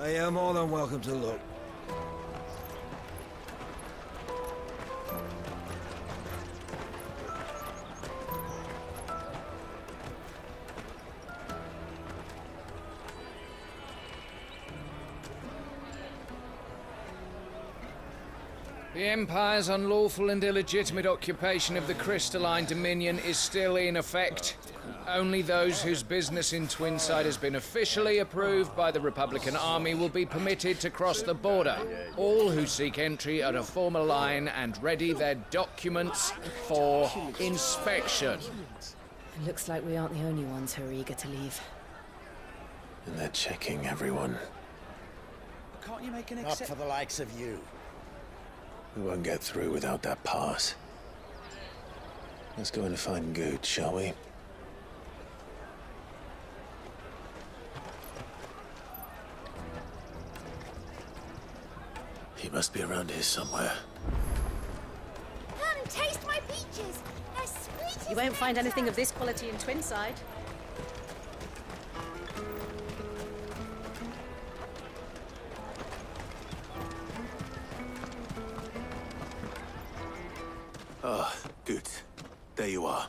You're more than welcome to look. The Empire's unlawful and illegitimate occupation of the Crystalline Dominion is still in effect. Only those whose business in Twinside has been officially approved by the Republican Army will be permitted to cross the border. All who seek entry are to form a line and ready their documents for inspection. It looks like we aren't the only ones who are eager to leave. And they're checking everyone. Can't you make an Not for the likes of you. We won't get through without that pass. Let's go in and find Gooch, shall we? He must be around here somewhere. Come and taste my peaches. They're sweet as You won't find nectar. anything of this quality in Twinside. Oh, good. There you are.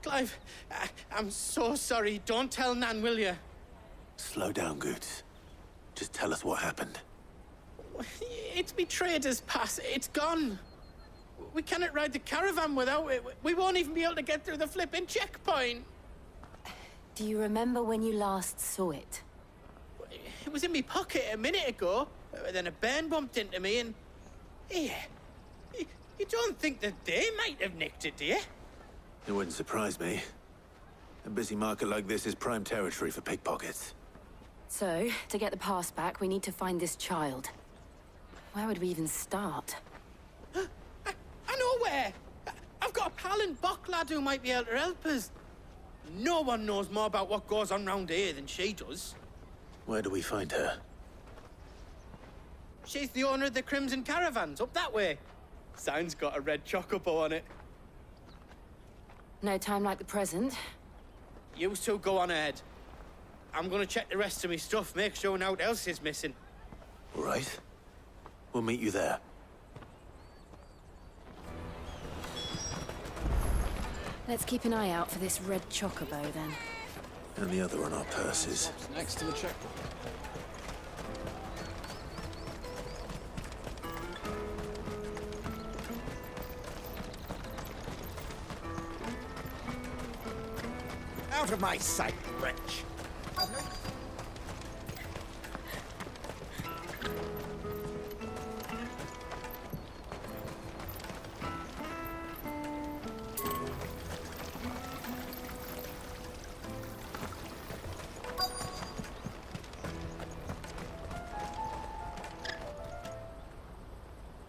Clive, I'm so sorry. Don't tell Nan, will you? Slow down, Goots. Just tell us what happened. It's me trader's pass. It's gone. We cannot ride the caravan without it. We won't even be able to get through the flipping checkpoint. Do you remember when you last saw it? It was in my pocket a minute ago. Then a bairn bumped into me and... Here. You don't think that they might have nicked it, do you? It wouldn't surprise me. A busy market like this is prime territory for pickpockets. So, to get the pass back, we need to find this child. Where would we even start? I know where. I've got a pal in Bock lad who might be able to help us. No one knows more about what goes on round here than she does. Where do we find her? She's the owner of the Crimson Caravans, up that way. Sign's got a red chocobo on it. No time like the present. You two go on ahead. I'm gonna check the rest of my stuff, make sure naught else is missing. All right. We'll meet you there. Let's keep an eye out for this red chocobo, then. And the other on our purses. Next to the checkpoint. Out of my sight, wretch!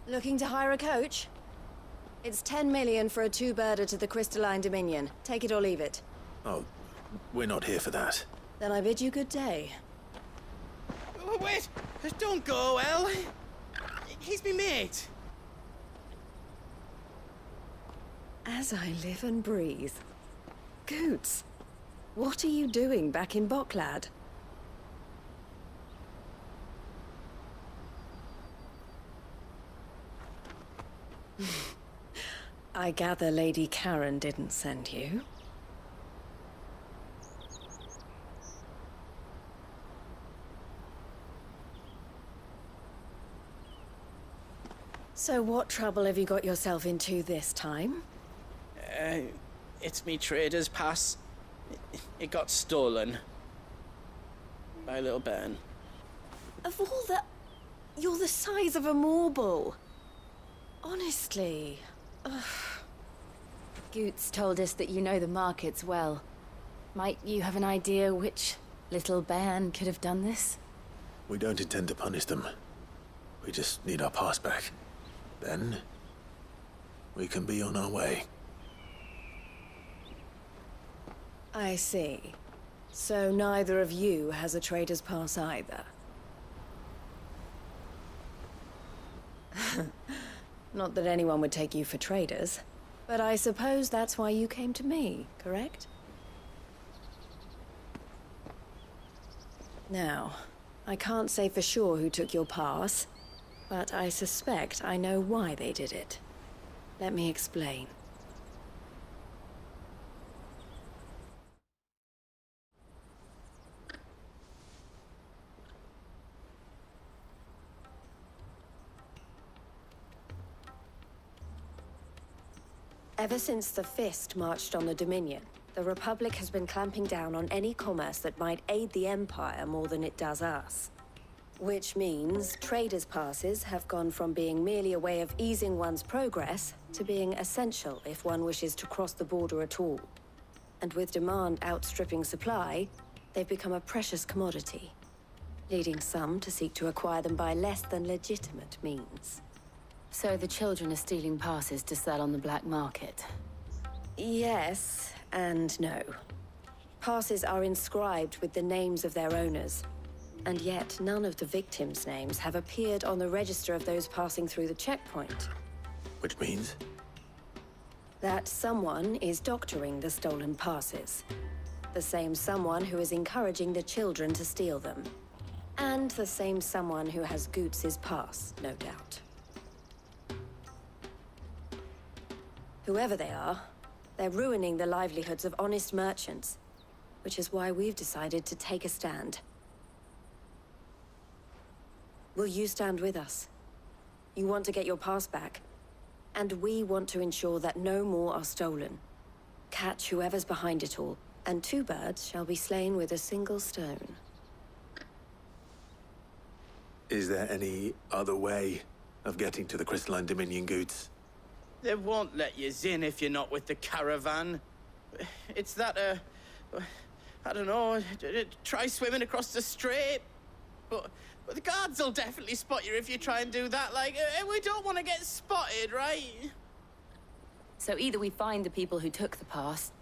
Looking to hire a coach? It's 10 million for a two-birder to the Crystalline Dominion. Take it or leave it. Oh, we're not here for that. Then I bid you good day. Oh, wait! Don't go, El. He's me mate. As I live and breathe. Goots, what are you doing back in Bocklad? I gather Lady Karen didn't send you. So what trouble have you got yourself into this time? It's me trader's pass. It got stolen. By a little bairn. Of all the... You're the size of a marble. Honestly. Ugh. Goots told us that you know the markets well. Might you have an idea which little bairn could have done this? We don't intend to punish them. We just need our pass back. Then, we can be on our way. I see. So neither of you has a trader's pass either. Not that anyone would take you for traders, but I suppose that's why you came to me, correct? Now, I can't say for sure who took your pass, but I suspect I know why they did it. Let me explain. Ever since the Fist marched on the Dominion, the Republic has been clamping down on any commerce that might aid the Empire more than it does us. Which means traders' passes have gone from being merely a way of easing one's progress to being essential if one wishes to cross the border at all. And with demand outstripping supply, they've become a precious commodity, leading some to seek to acquire them by less than legitimate means. So the children are stealing passes to sell on the black market? Yes, and no. Passes are inscribed with the names of their owners, and yet none of the victims' names have appeared on the register of those passing through the checkpoint. Which means? That someone is doctoring the stolen passes. The same someone who is encouraging the children to steal them. And the same someone who has Goots's pass, no doubt. Whoever they are, they're ruining the livelihoods of honest merchants, which is why we've decided to take a stand. Will you stand with us? You want to get your pass back, and we want to ensure that no more are stolen. Catch whoever's behind it all, and two birds shall be slain with a single stone. Is there any other way of getting to the Crystalline Dominion, Goots? They won't let you in if you're not with the caravan. It's that, I don't know, try swimming across the strait. But the guards will definitely spot you if you try and do that. Like, we don't want to get spotted, right? So either we find the people who took the pass,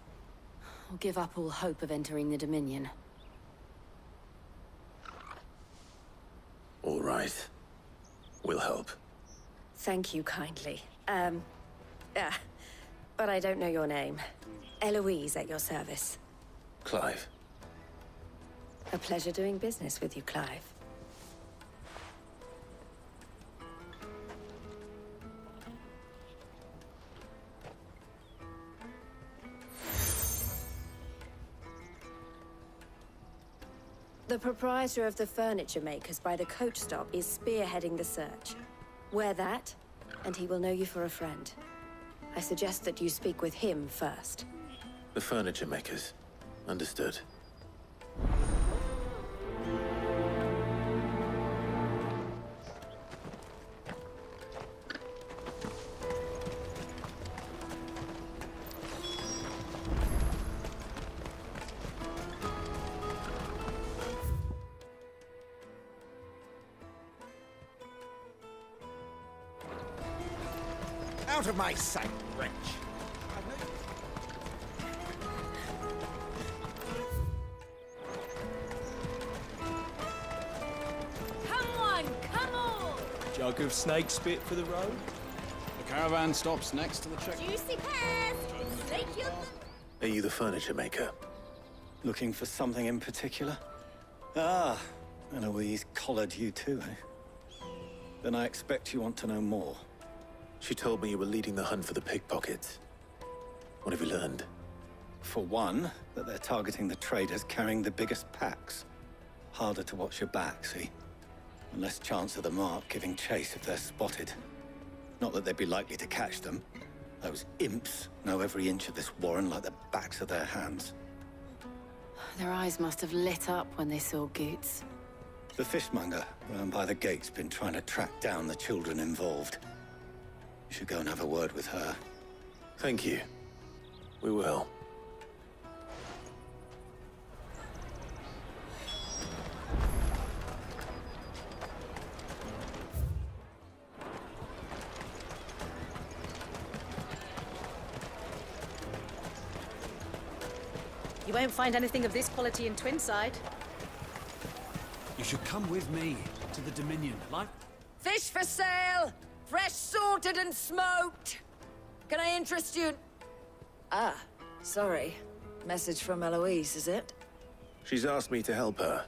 or give up all hope of entering the Dominion. All right. We'll help. Thank you kindly. But I don't know your name. Eloise at your service. Clive. A pleasure doing business with you, Clive. The proprietor of the furniture makers by the coach stop is spearheading the search. Wear that, and he will know you for a friend. I suggest that you speak with him first. The furniture makers. Understood. Out of my sight, wretch! Come on, come on! Jug of snake spit for the road. The caravan stops next to the check. Juicy pears! Snake you. Are you the furniture maker? Looking for something in particular? Ah, Eloise collared you too, eh? Then I expect you want to know more. She told me you were leading the hunt for the pickpockets. What have you learned? For one, that they're targeting the traders carrying the biggest packs. Harder to watch your back, see? And less chance of the mark giving chase if they're spotted. Not that they'd be likely to catch them. Those imps know every inch of this warren like the backs of their hands. Their eyes must have lit up when they saw Goots. The fishmonger round by the gate's been trying to track down the children involved. You should go and have a word with her. Thank you. We will. You won't find anything of this quality in Twinside. You should come with me to the Dominion. Like... Fish for sale! Fresh salted and smoked! Can I interest you? Ah, sorry. Message from Eloise, is it? She's asked me to help her.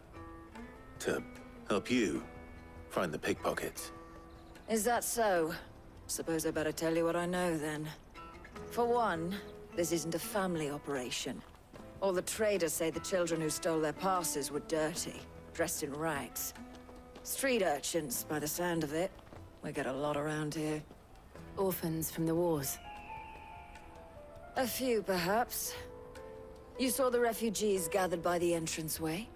To Help you find the pickpockets. Is that so? Suppose I better tell you what I know, then. For one, this isn't a family operation. All the traders say the children who stole their passes were dirty, dressed in rags. Street urchins, by the sound of it. We get a lot around here. Orphans from the wars. A few, perhaps. You saw the refugees gathered by the entranceway?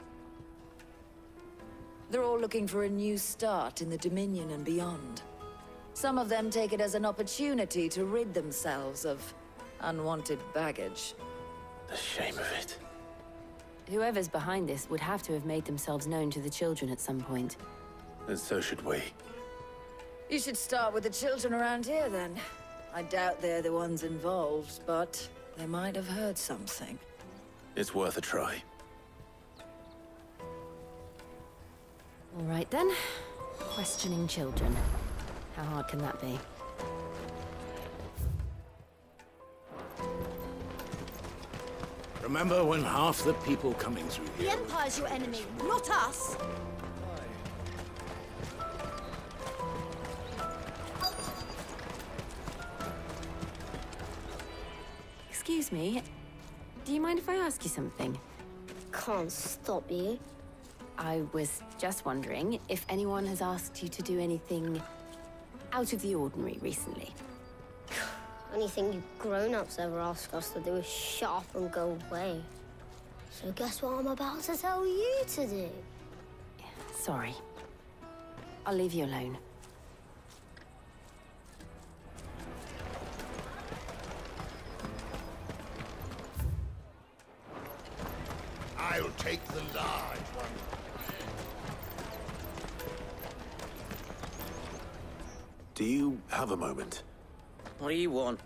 They're all looking for a new start in the Dominion and beyond. Some of them take it as an opportunity to rid themselves of unwanted baggage. The shame of it. Whoever's behind this would have to have made themselves known to the children at some point. And so should we. You should start with the children around here, then. I doubt they're the ones involved, but they might have heard something. It's worth a try. All right, then. Questioning children. How hard can that be? Remember when half the people coming through The here... Empire's your enemy, not us! Excuse me. Do you mind if I ask you something? Can't stop you. I was just wondering if anyone has asked you to do anything out of the ordinary recently. Anything you grown-ups ever ask us to do is shut up and go away. So guess what I'm about to tell you to do? Sorry. I'll leave you alone. I'll take the large one. Do you have a moment? What do you want?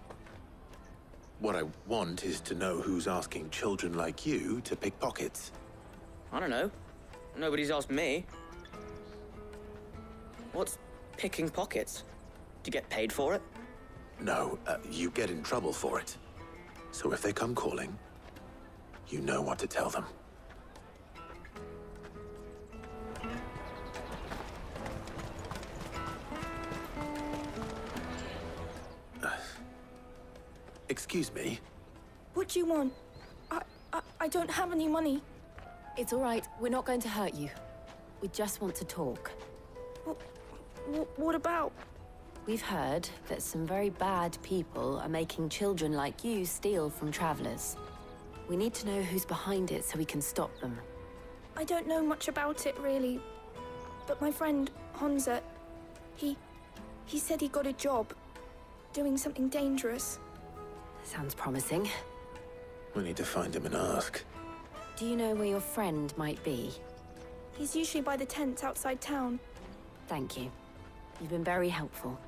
What I want is to know who's asking children like you to pick pockets. I don't know. Nobody's asked me. What's picking pockets? Do you get paid for it? No, you get in trouble for it. So if they come calling, you know what to tell them. Excuse me? What do you want? I don't have any money. It's all right. We're not going to hurt you. We just want to talk. What about? We've heard that some very bad people are making children like you steal from travelers. We need to know who's behind it so we can stop them. I don't know much about it, really. But my friend, Honza, he said he got a job doing something dangerous. Sounds promising. We need to find him and ask. Do you know where your friend might be? He's usually by the tents outside town. Thank you. You've been very helpful.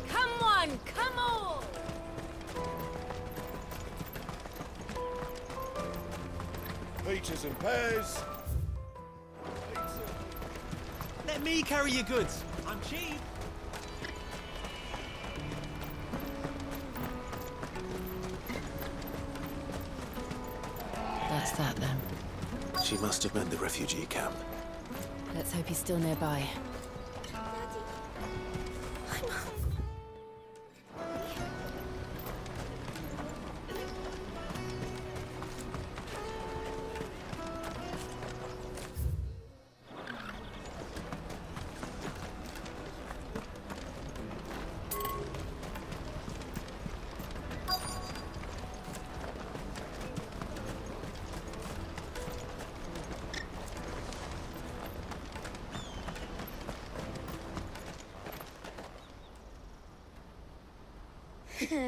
Come on, come on! Peaches and pears. Let me carry your goods. I'm cheap. That's that, then. She must have meant the refugee camp. Let's hope he's still nearby.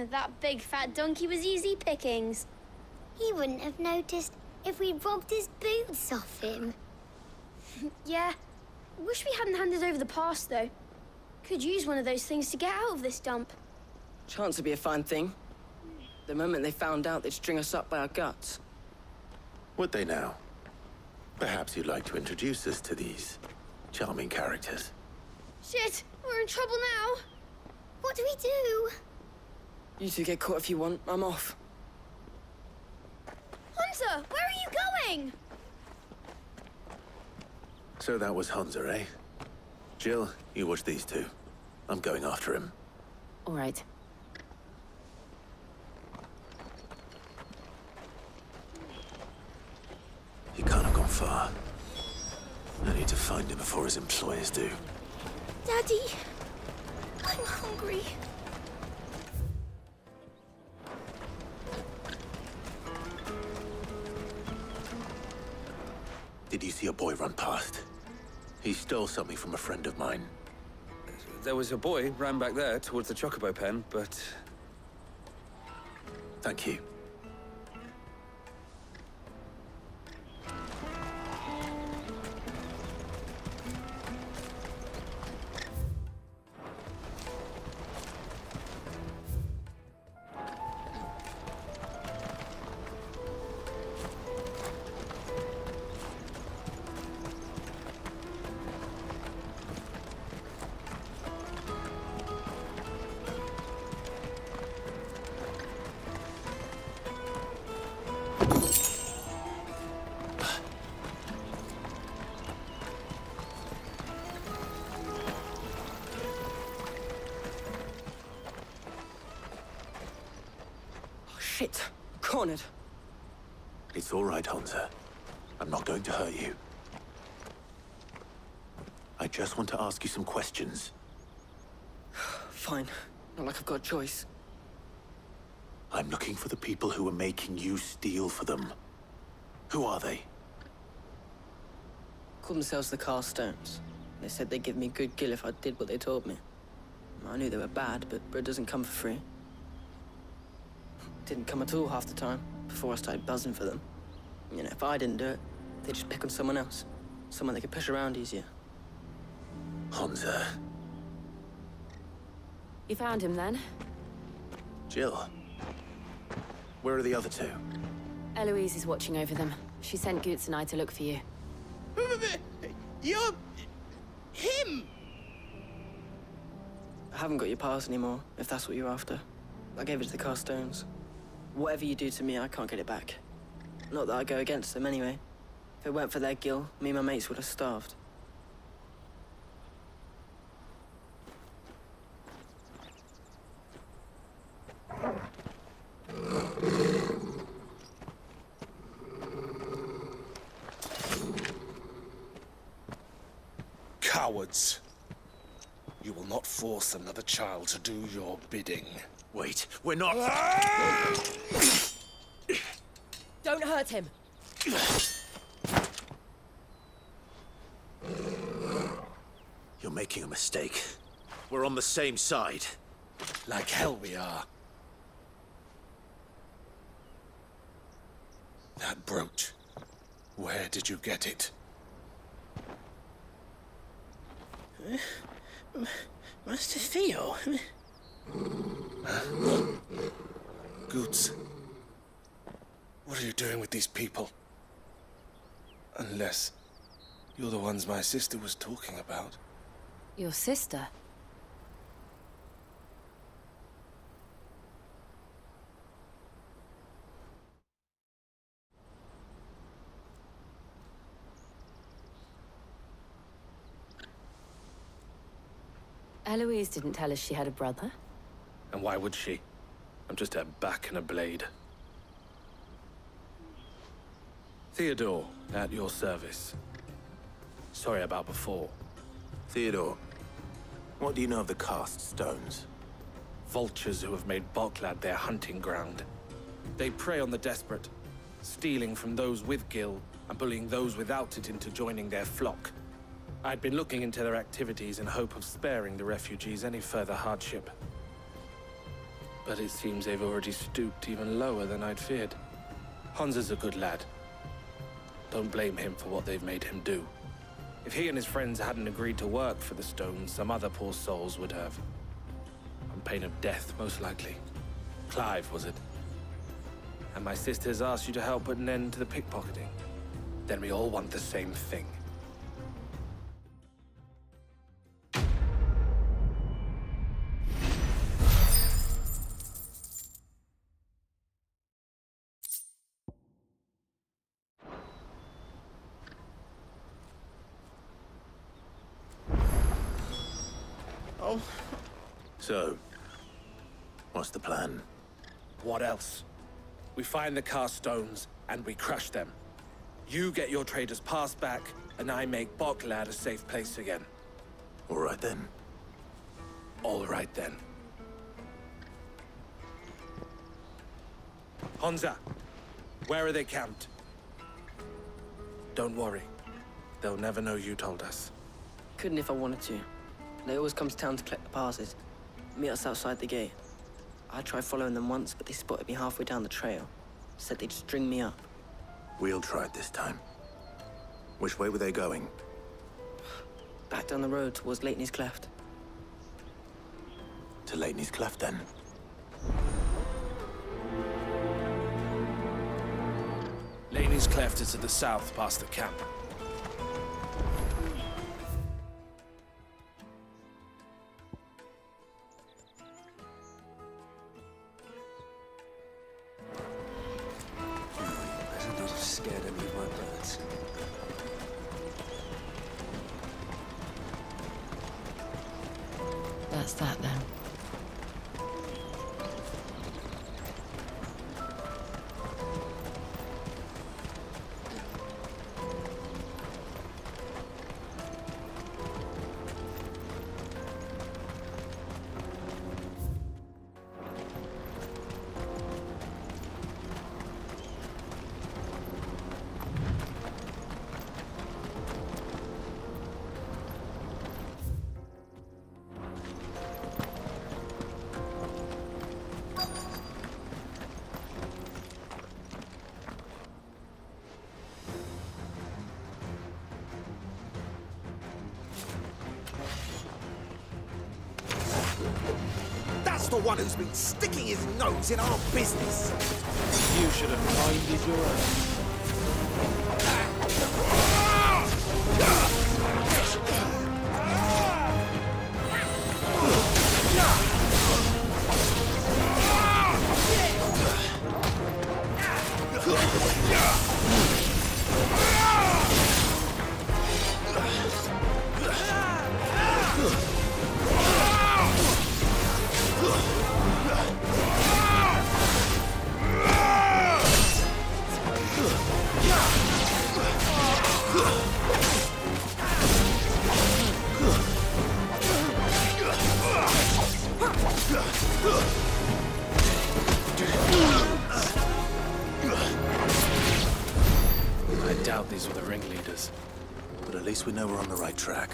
That big fat donkey was easy pickings. He wouldn't have noticed if we robbed his boots off him. Yeah. Wish we hadn't handed over the pass, though. Could use one of those things to get out of this dump. Chance would be a fine thing. The moment they found out, they'd string us up by our guts. Would they now? Perhaps you'd like to introduce us to these charming characters. Shit, we're in trouble now. What do we do? You two get caught if you want. I'm off. Hunter, where are you going? So that was Hunter, eh? Jill, you watch these two. I'm going after him. All right. He can't have gone far. I need to find him before his employers do. Daddy, I'm hungry. Did you see a boy run past? He stole something from a friend of mine. There was a boy ran back there towards the Chocobo pen, but... Thank you. Shit. Cornered. It's all right, Hunter. I'm not going to hurt you. I just want to ask you some questions. Fine. Not like I've got a choice. I'm looking for the people who are making you steal for them. Who are they? Call themselves the Carlstones. They said they'd give me good gill if I did what they told me. I knew they were bad, but bread doesn't come for free. Didn't come at all half the time, before I started buzzing for them. You know, if I didn't do it, they'd just pick on someone else. Someone they could push around easier. Hunter. You found him then? Jill. Where are the other two? Eloise is watching over them. She sent Goots and I to look for you. You're... him! I haven't got your pass anymore, if that's what you're after. I gave it to the Carlstones. Whatever you do to me, I can't get it back. Not that I go against them anyway. If it weren't for their gill, me and my mates would have starved. Cowards. You will not force another child to do your bidding. Wait, we're not... Don't hurt him. You're making a mistake. We're on the same side. Like hell we are. That brooch. Where did you get it? Master Theo? Goots. What are you doing with these people? Unless you're the ones my sister was talking about. Your sister? Eloise didn't tell us she had a brother. And why would she? I'm just her back and a blade. Theodore, at your service. Sorry about before. Theodore, what do you know of the Cast Stones? Vultures who have made Boklad their hunting ground. They prey on the desperate, stealing from those with gill and bullying those without it into joining their flock. I'd been looking into their activities in hope of sparing the refugees any further hardship. But it seems they've already stooped even lower than I'd feared. Hunter's a good lad. Don't blame him for what they've made him do. If he and his friends hadn't agreed to work for the Stones, some other poor souls would have. On pain of death, most likely. Clive, was it? And my sisters asked you to help put an end to the pickpocketing. Then we all want the same thing. Oh. So, what's the plan? What else? We find the Carstones, and we crush them. You get your trader's pass back, and I make Boklad a safe place again. All right then. All right then. Honza, where are they camped? Don't worry. They'll never know you told us. Couldn't if I wanted to. They always come to town to collect the passes. Meet us outside the gate. I tried following them once, but they spotted me halfway down the trail. Said they'd string me up. We'll try it this time. Which way were they going? Back down the road towards Lateney's Cleft. To Lateney's Cleft, then. Lateney's Cleft is to the south, past the camp. Better not have scared any of my birds. That's that then. That's the one who's been sticking his nose in our business. You should have minded your own. I doubt these were the ringleaders. But at least we know we're on the right track.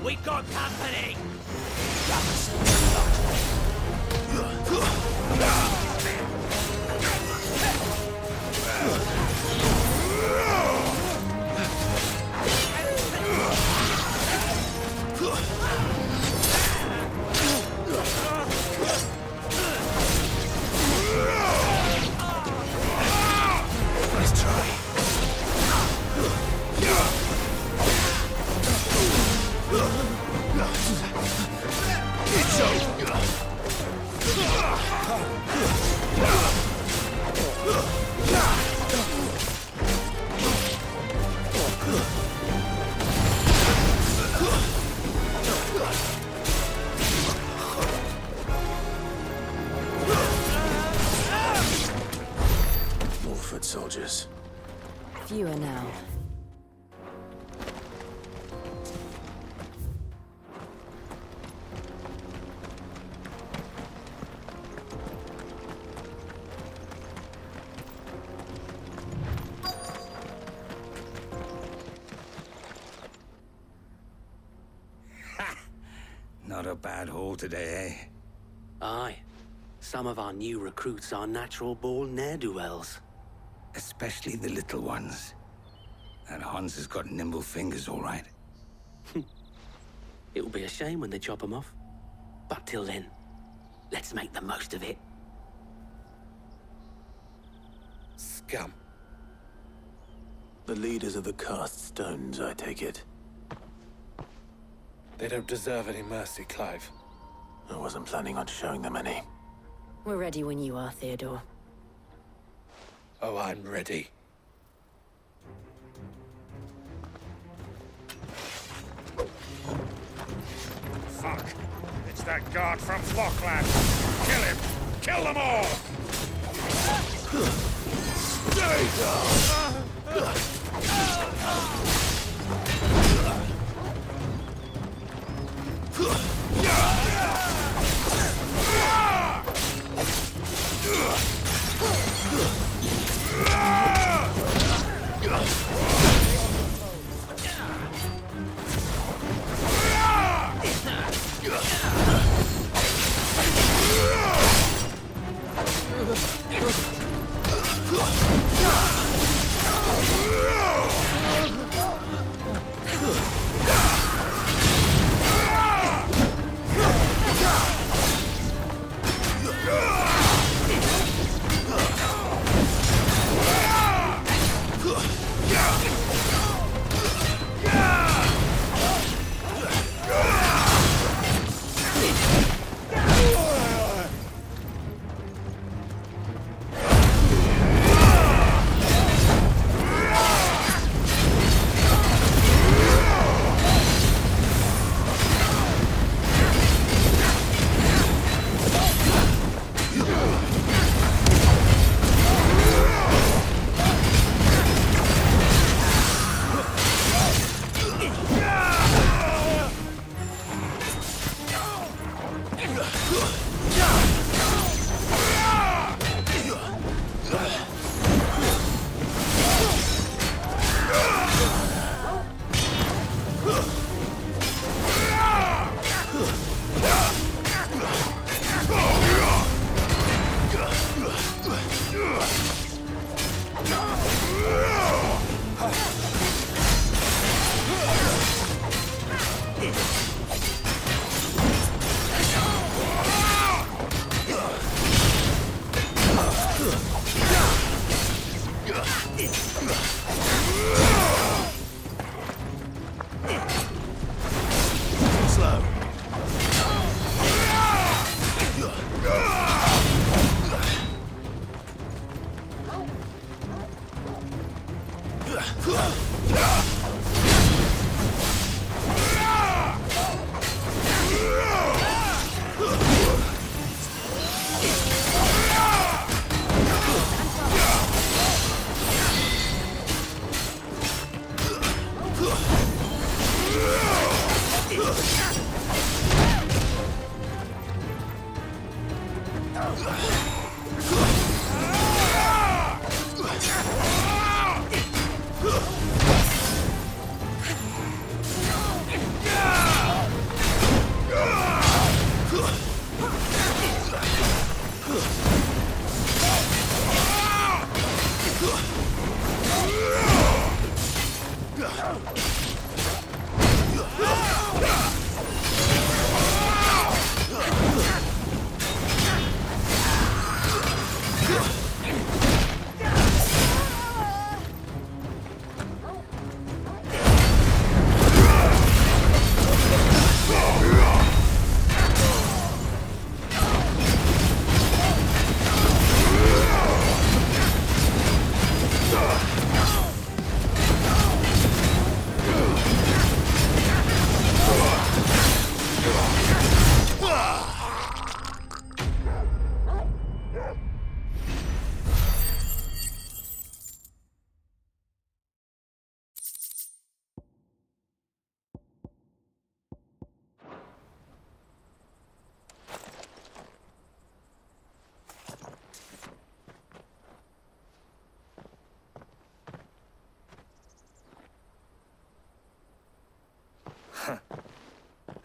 We got company! Nice try. It's over. More foot soldiers. Fewer now. Not a bad haul today, eh? Aye. Some of our new recruits are natural-born ne'er-do-wells. Especially the little ones. And Hans has got nimble fingers, all right. It'll be a shame when they chop them off. But till then, let's make the most of it. scum. The leaders of the cast stones, I take it. They don't deserve any mercy, Clive. I wasn't planning on showing them any. We're ready when you are, Theodore. Oh, I'm ready. Fuck! It's that guard from Flockland! Kill him! Kill them all! Stay down!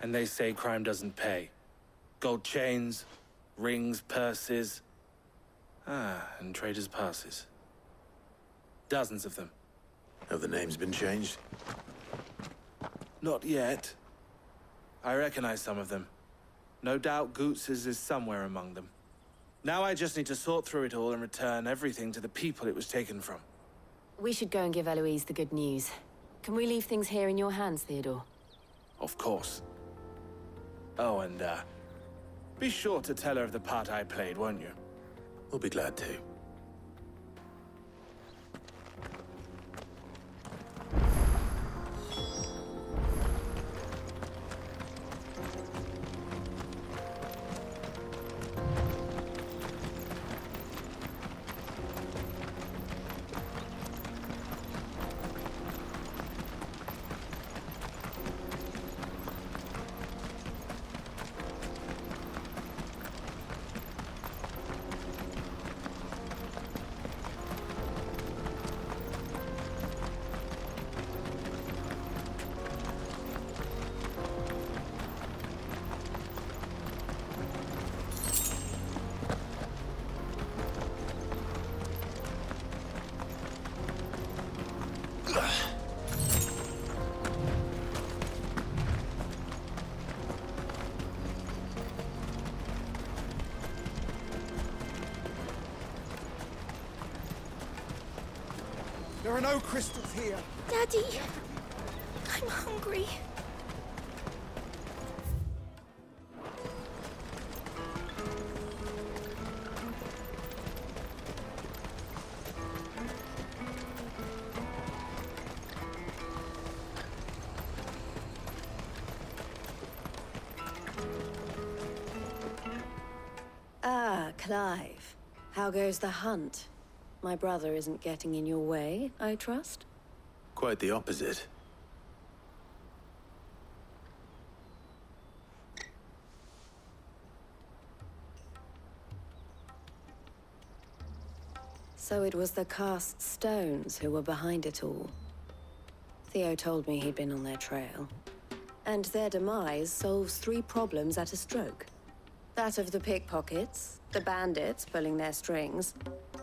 And they say crime doesn't pay. Gold chains, rings, purses. And traders' passes. Dozens of them. Have the names been changed? Not yet. I recognize some of them. No doubt Goots's is somewhere among them. Now I just need to sort through it all and return everything to the people it was taken from. We should go and give Eloise the good news. Can we leave things here in your hands, Theodore? Of course. Oh, and, be sure to tell her of the part I played, won't you? We'll be glad to. There are no crystals here. Daddy, I'm hungry. Ah, Clive. How goes the hunt? My brother isn't getting in your way, I trust? Quite the opposite. So it was the cast stones who were behind it all. Theo told me he'd been on their trail. And their demise solves 3 problems at a stroke. That of the pickpockets, the bandits pulling their strings,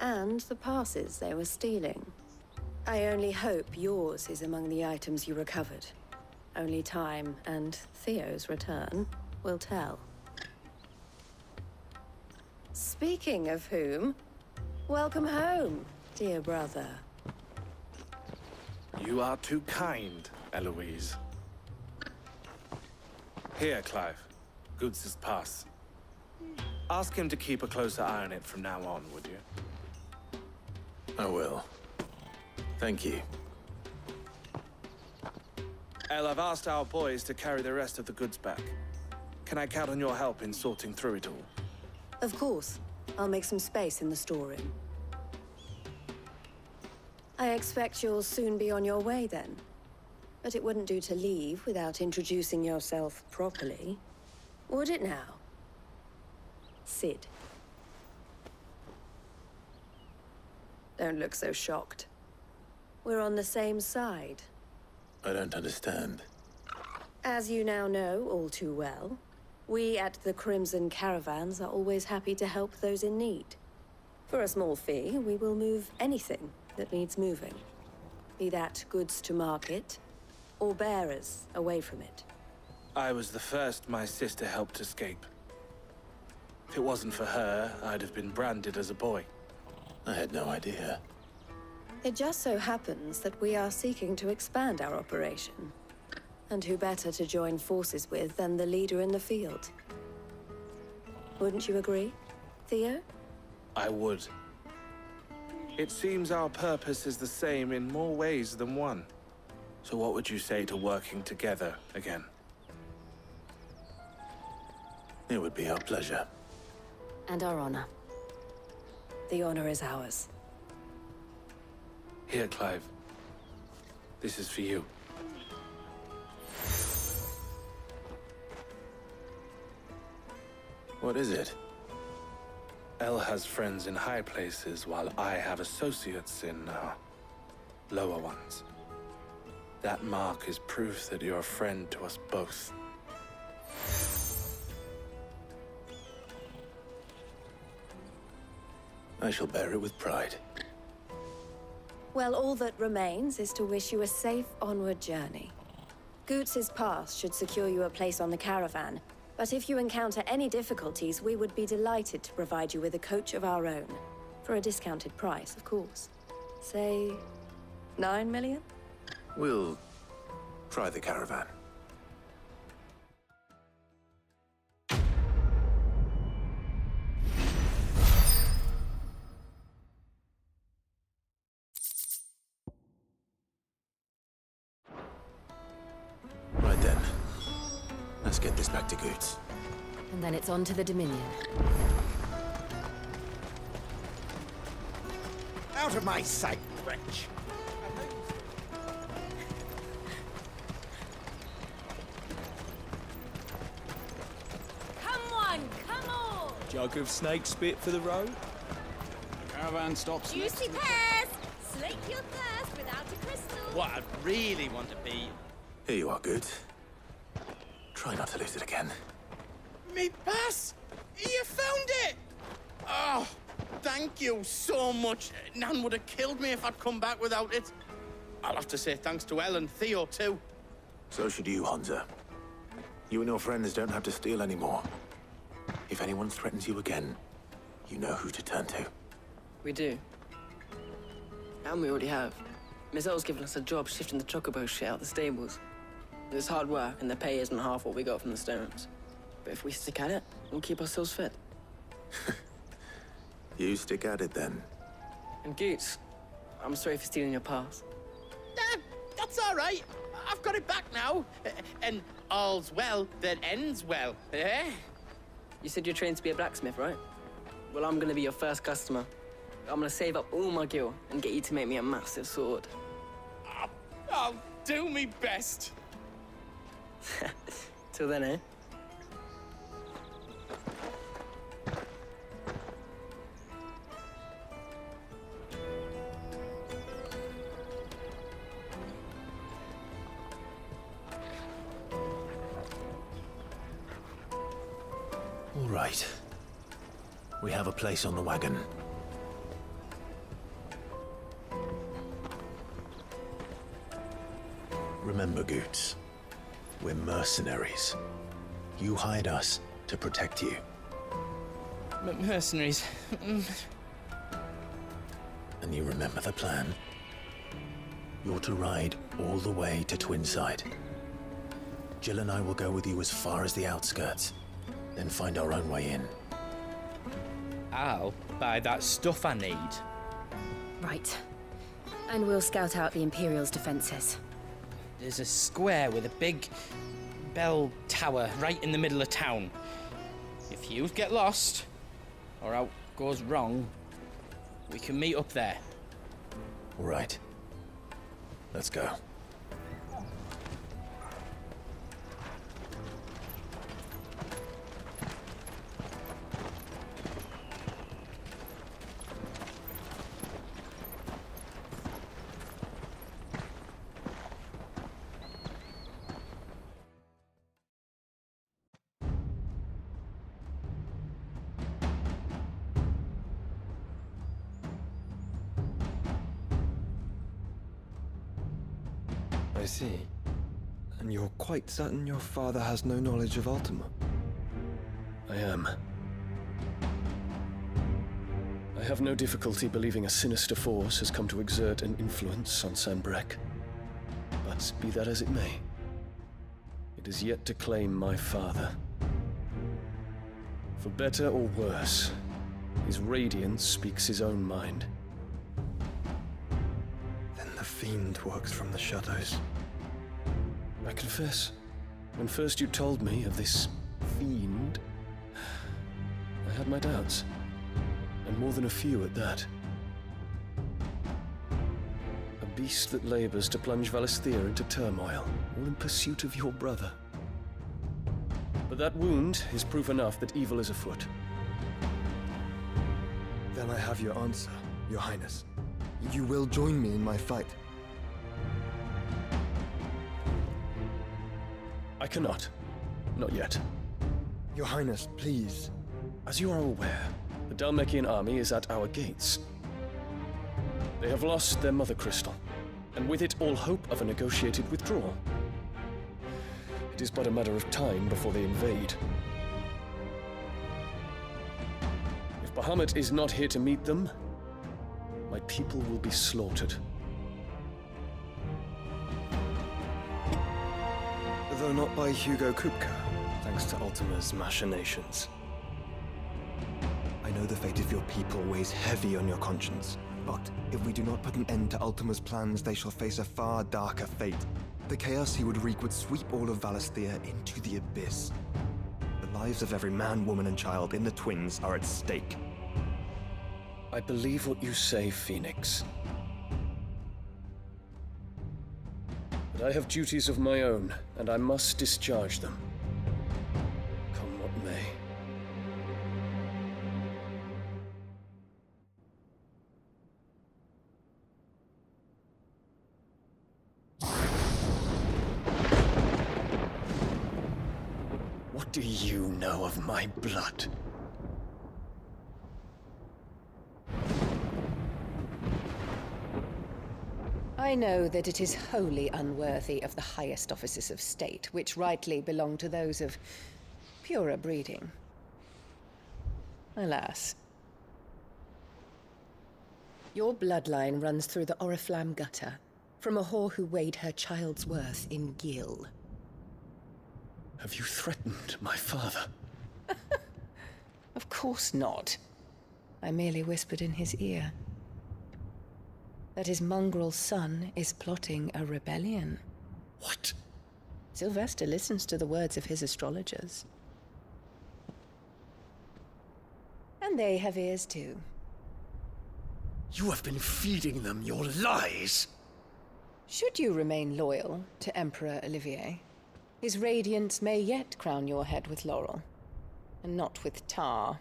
and the passes they were stealing. I only hope yours is among the items you recovered. Only time and Theo's return will tell. Speaking of whom, welcome home, dear brother. You are too kind, Eloise. Here, Clive. Goods' pass. Ask him to keep a closer eye on it from now on, would you? I will. Thank you. El, I've asked our boys to carry the rest of the goods back. Can I count on your help in sorting through it all? Of course. I'll make some space in the storeroom. I expect you'll soon be on your way then. But it wouldn't do to leave without introducing yourself properly. Would it now? Sid. Don't look so shocked. We're on the same side. I don't understand. As you now know all too well, we at the Crimson Caravans are always happy to help those in need. For a small fee, we will move anything that needs moving. Be that goods to market, or bearers away from it. I was the first my sister helped escape. If it wasn't for her, I'd have been branded as a boy. I had no idea. It just so happens that we are seeking to expand our operation. And who better to join forces with than the leader in the field? Wouldn't you agree, Theo? I would. It seems our purpose is the same in more ways than one. So what would you say to working together again? It would be our pleasure. And our honor. The honor is ours. Here, Clive. This is for you. What is it? El has friends in high places, while I have associates in, lower ones. That mark is proof that you're a friend to us both. I shall bear it with pride. Well, all that remains is to wish you a safe onward journey. Goots' pass should secure you a place on the caravan, But if you encounter any difficulties, we would be delighted to provide you with a coach of our own. For a discounted price, of course. Say, 9 million? We'll try the caravan. Right then. Let's get this back to Goots. And then it's on to the Dominion. Out of my sight, wretch! Come on, come on! Jug of snake spit for the road. The caravan stops next. Juicy pears! Slake your thirst without a crystal. What I really want to be... Here you are, Goots. Try not to lose it again. Me pass! You found it! Oh, thank you so much. Nan would have killed me if I'd come back without it. I'll have to say thanks to Elle and Theo, too. So should you, Hansa. You and your friends don't have to steal anymore. If anyone threatens you again, you know who to turn to. We do. And we already have. Miss Earl's given us a job shifting the chocobo shit out the stables. It's hard work, and the pay isn't half what we got from the stones. But if we stick at it, we'll keep ourselves fit. You stick at it, then. And Goots, I'm sorry for stealing your pass. That's all right. I've got it back now. And all's well that ends well, eh? You said you're trained to be a blacksmith, right? Well, I'm gonna be your first customer. I'm gonna save up all my gil and get you to make me a massive sword. I'll do me best. Till then, eh? All right. We have a place on the wagon. Remember, Goots, we're mercenaries. You hired us to protect you. Mercenaries. And you remember the plan? You're to ride all the way to Twinside. Jill and I will go with you as far as the outskirts, then find our own way in. I'll buy that stuff I need. Right. And we'll scout out the Imperial's defenses. There's a square with a big bell tower right in the middle of town. If you get lost, or out goes wrong, we can meet up there. All right. Let's go. I see. And you're quite certain your father has no knowledge of Ultima? I am. I have no difficulty believing a sinister force has come to exert an influence on Sanbreque. But be that as it may, it is yet to claim my father. For better or worse, his radiance speaks his own mind. Then the Fiend works from the shadows. I confess, when first you told me of this Fiend, I had my doubts, and more than a few at that. A beast that labors to plunge Valisthea into turmoil, all in pursuit of your brother. But that wound is proof enough that evil is afoot. Then I have your answer, Your Highness. You will join me in my fight. I cannot. Not yet. Your Highness, please. As you are aware, the Dhalmekian army is at our gates. They have lost their mother crystal, and with it all hope of a negotiated withdrawal. It is but a matter of time before they invade. If Bahamut is not here to meet them, my people will be slaughtered. Though not by Hugo Kupka, thanks to Ultima's machinations. I know the fate of your people weighs heavy on your conscience, but if we do not put an end to Ultima's plans, they shall face a far darker fate. The chaos he would wreak would sweep all of Valisthea into the abyss. The lives of every man, woman, and child in the Twins are at stake. I believe what you say, Phoenix. But I have duties of my own, and I must discharge them. Come what may. What do you know of my blood? I know that it is wholly unworthy of the highest offices of state, which rightly belong to those of purer breeding. Alas. Your bloodline runs through the Oriflamme gutter, from a whore who weighed her child's worth in gil. Have you threatened my father? Of course not. I merely whispered in his ear that his mongrel son is plotting a rebellion. What? Sylvester listens to the words of his astrologers. And they have ears too. You have been feeding them your lies! Should you remain loyal to Emperor Olivier, his radiance may yet crown your head with laurel, and not with tar.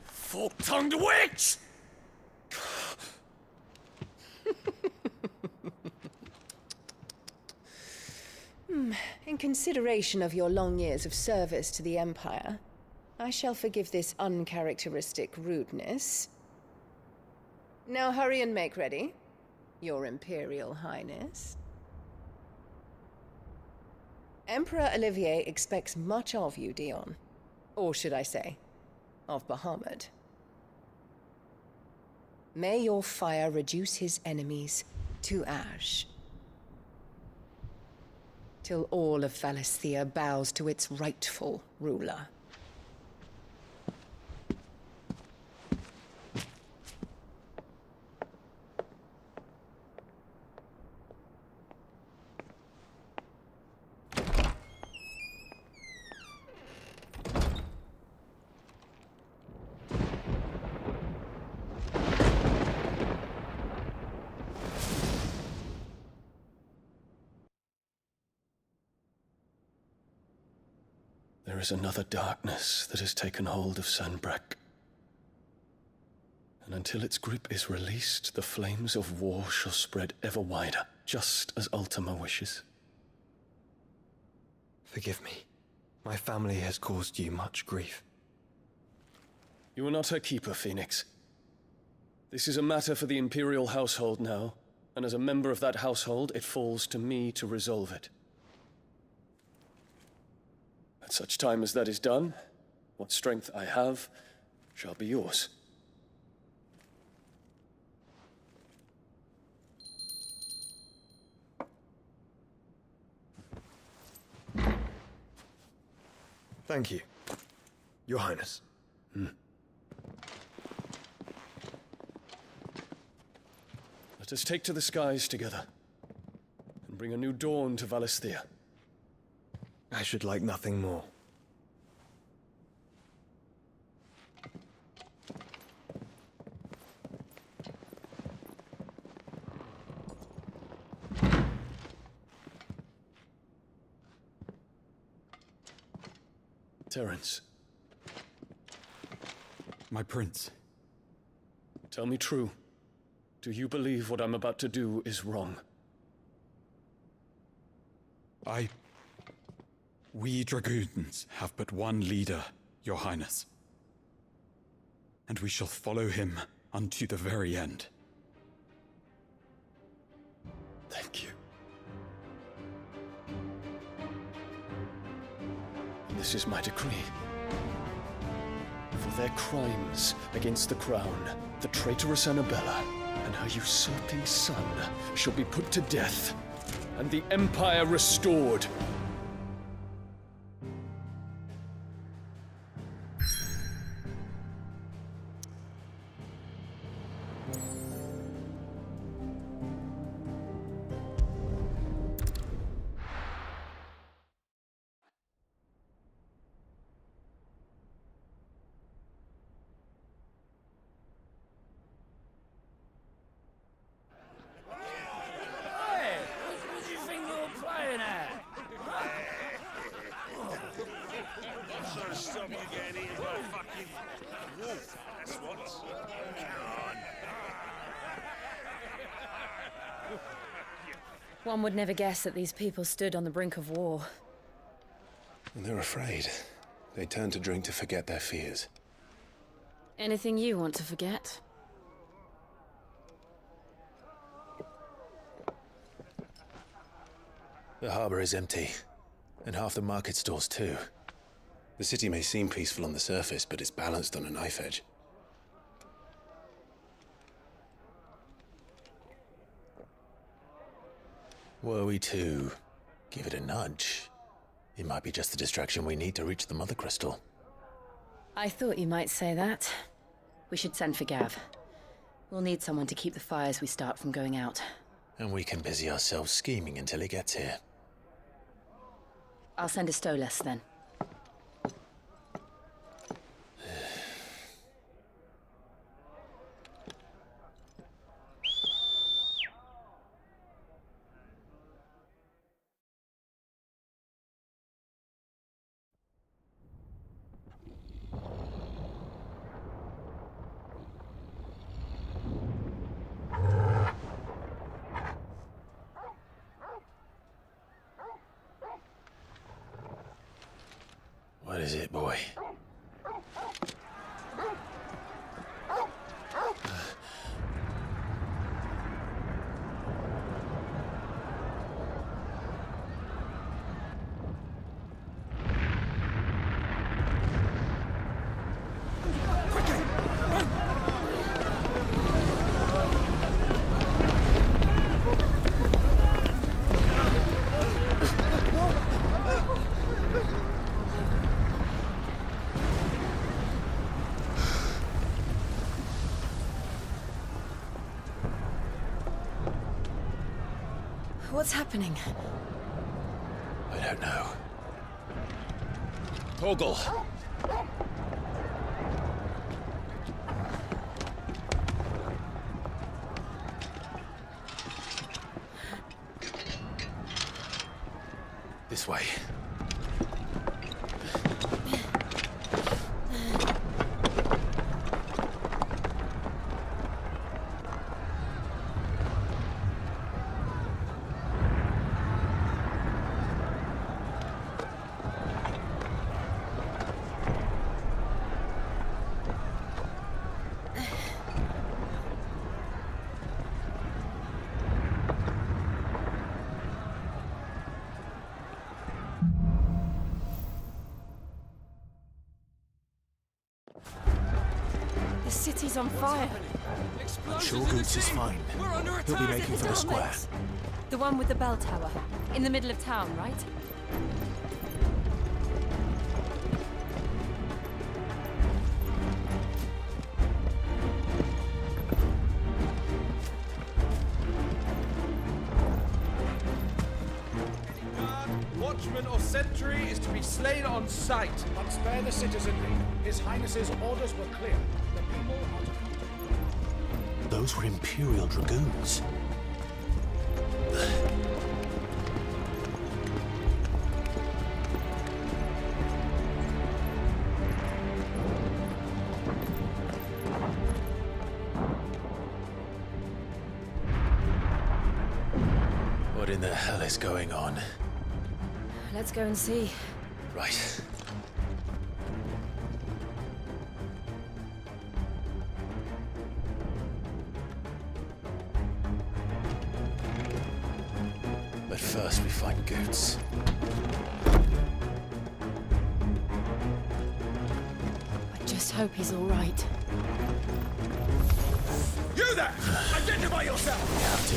Fork-tongued witch! In consideration of your long years of service to the Empire, I shall forgive this uncharacteristic rudeness. Now hurry and make ready, Your Imperial Highness. Emperor Olivier expects much of you, Dion. Or should I say, of Bahamut. May your fire reduce his enemies to ash, till all of Valisthea bows to its rightful ruler. There is another darkness that has taken hold of Sanbreque. And until its grip is released, the flames of war shall spread ever wider, just as Ultima wishes. Forgive me. My family has caused you much grief. You are not her keeper, Phoenix. This is a matter for the Imperial household now, and as a member of that household, it falls to me to resolve it. At such time as that is done, what strength I have shall be yours. Thank you, Your Highness. Let us take to the skies together, and bring a new dawn to Valisthea. I should like nothing more. Terence. My prince. Tell me true. Do you believe what I'm about to do is wrong? We dragoons have but one leader, Your Highness. And we shall follow him unto the very end. Thank you. This is my decree. For their crimes against the crown, the traitorous Annabella and her usurping son shall be put to death, and the Empire restored. One would never guess that these people stood on the brink of war. And they're afraid. They turn to drink to forget their fears. Anything you want to forget? The harbor is empty, and half the market stalls too. The city may seem peaceful on the surface, but it's balanced on a knife edge. Were we to give it a nudge, it might be just the distraction we need to reach the Mother Crystal. I thought you might say that. We should send for Gav. We'll need someone to keep the fires we start from going out. And we can busy ourselves scheming until he gets here. I'll send a Stolas then. What is it, boy? What's happening? I don't know. Torgal! This way. The city's on fire. I'm sure Goots is fine. He'll be making for the square. The one with the bell tower. In the middle of town, right? Watchman or sentry is to be slain on sight. But spare the citizenry. His Highness's orders were clear. The people are to... Those were Imperial Dragoons. What in the hell is going on? Let's go and see. Right. But first we find Goots. hope he's all right. You there! Identify yourself! You have to.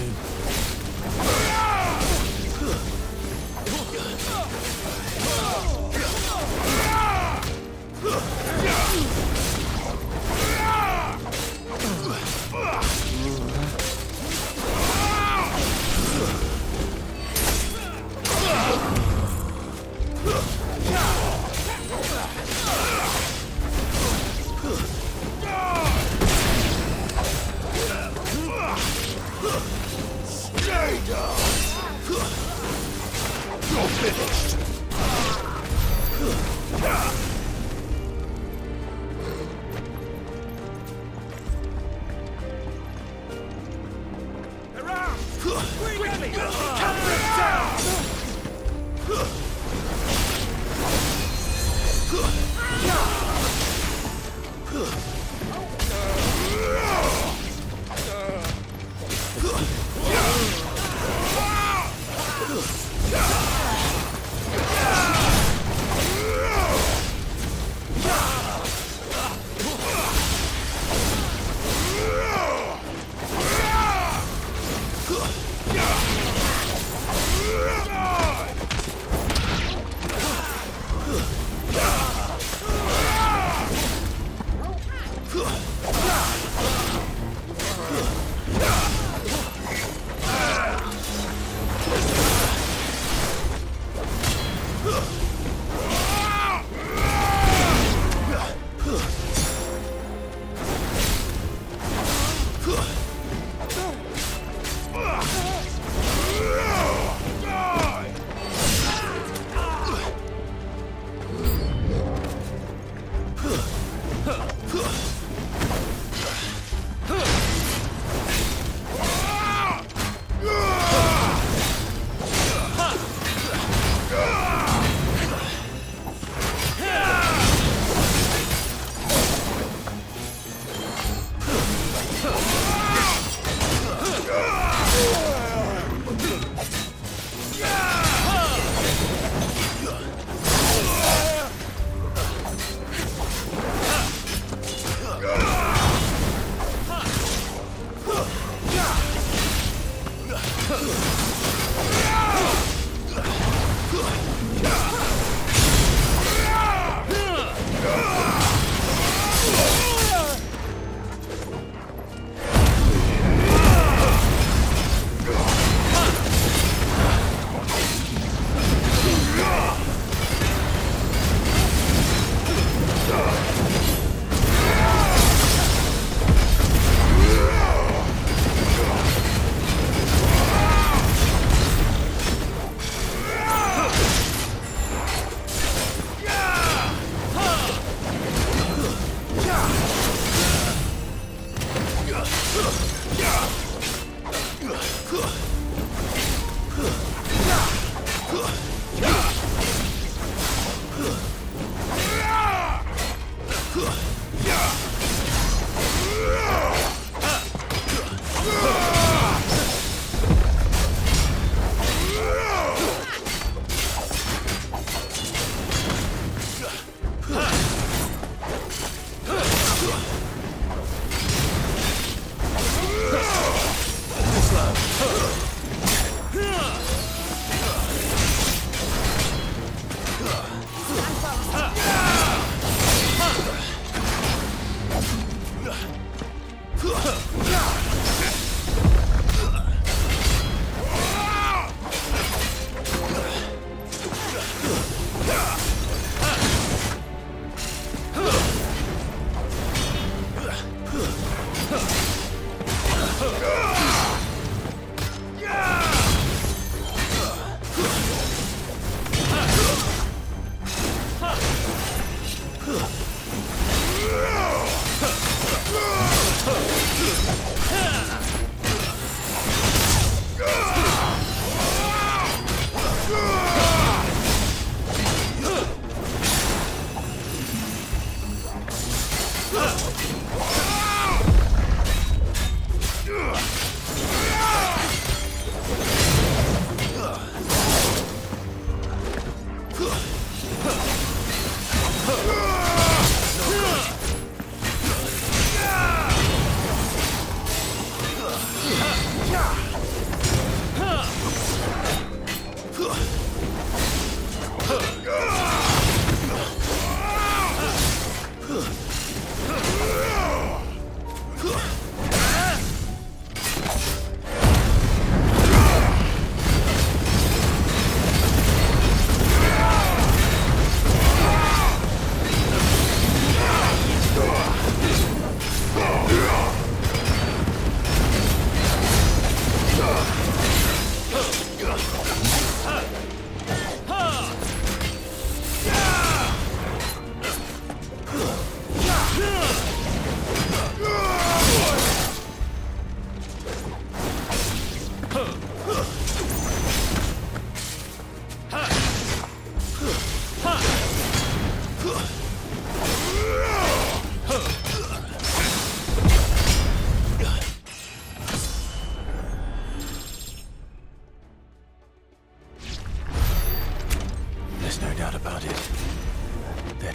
Stay down! You're finished! Around! Quickly! Cut them down!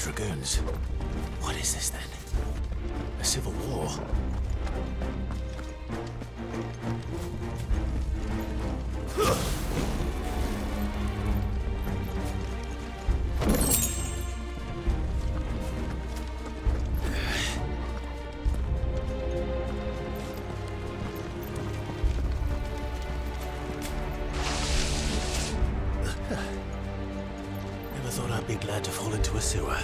dragoons. What is this then? A civil war? Never thought I'd be glad to fall into a sewer.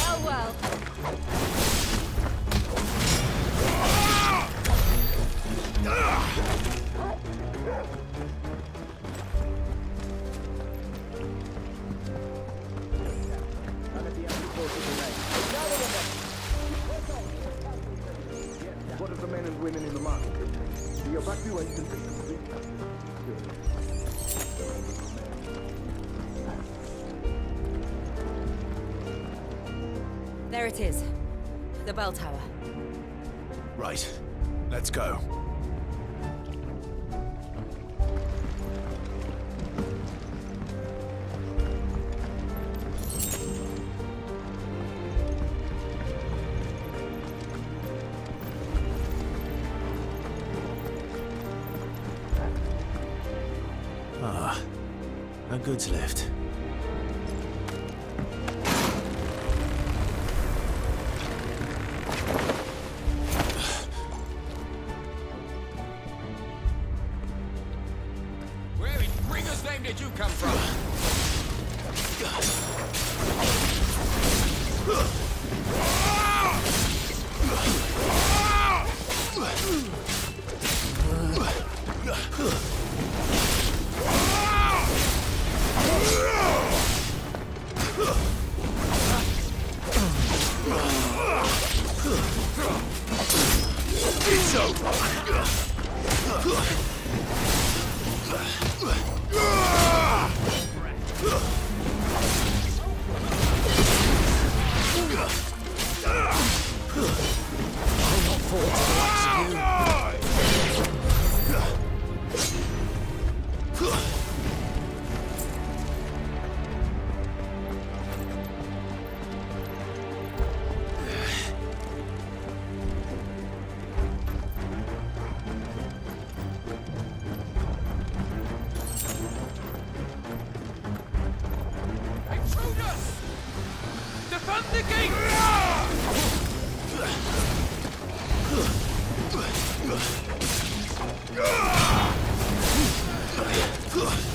Oh well. What of the men and women in the market? The evacuation is complete. There it is. The bell tower. Right. Let's go. Ah, a goods lift. Where in Gringer's name did you come from? It's over. I'll not fall to the likes of you. Intruders! Defend the gate! Ugh!